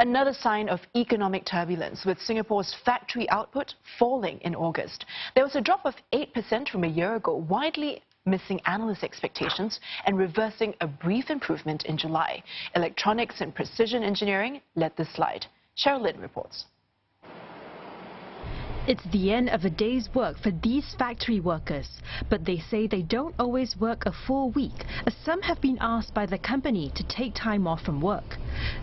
Another sign of economic turbulence, with Singapore's factory output falling in August. There was a drop of 8% from a year ago, widely missing analyst expectations and reversing a brief improvement in July. Electronics and precision engineering led the slide. Cheryl Lin reports. It's the end of a day's work for these factory workers, but they say they don't always work a full week, as some have been asked by the company to take time off from work.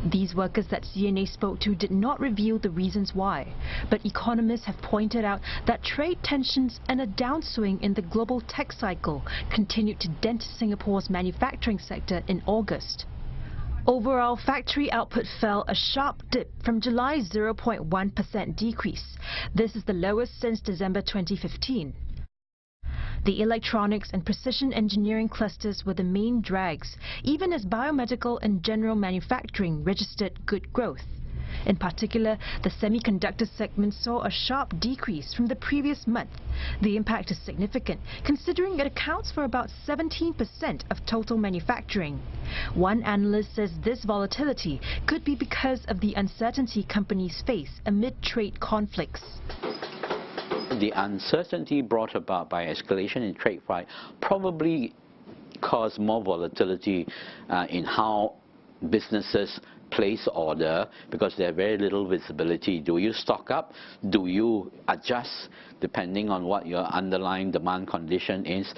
These workers that CNA spoke to did not reveal the reasons why, but economists have pointed out that trade tensions and a downswing in the global tech cycle continued to dent Singapore's manufacturing sector in August. Overall, factory output fell a sharp dip from July's 0.1% decrease. This is the lowest since December 2015. The electronics and precision engineering clusters were the main drags, even as biomedical and general manufacturing registered good growth. In particular, the semiconductor segment saw a sharp decrease from the previous month. The impact is significant, considering it accounts for about 17% of total manufacturing. One analyst says this volatility could be because of the uncertainty companies face amid trade conflicts. The uncertainty brought about by escalation in trade fight probably caused more volatility in how businesses place order, because there's very little visibility. Do you stock up? Do you adjust depending on what your underlying demand condition is?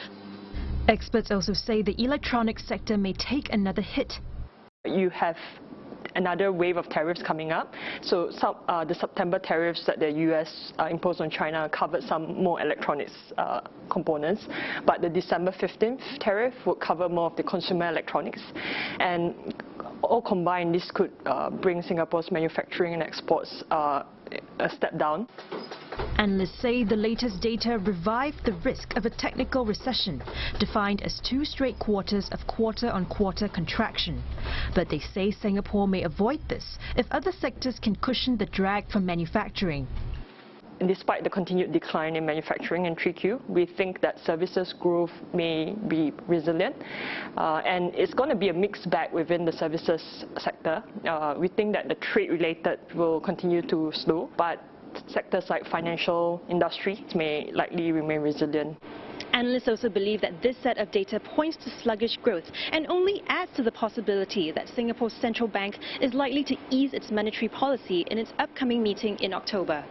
Experts also say the electronics sector may take another hit. You have another wave of tariffs coming up. So the September tariffs that the US imposed on China covered some more electronics components, but the December 15th tariff would cover more of the consumer electronics. And all combined, this could bring Singapore's manufacturing and exports a step down. Analysts say the latest data revived the risk of a technical recession, defined as 2 straight quarters of quarter-on-quarter contraction. But they say Singapore may avoid this if other sectors can cushion the drag from manufacturing. And despite the continued decline in manufacturing in 3Q, we think that services growth may be resilient. And it's going to be a mixed bag within the services sector. We think that the trade-related will continue to slow, but sectors like financial industry may likely remain resilient. Analysts also believe that this set of data points to sluggish growth and only adds to the possibility that Singapore's central bank is likely to ease its monetary policy in its upcoming meeting in October.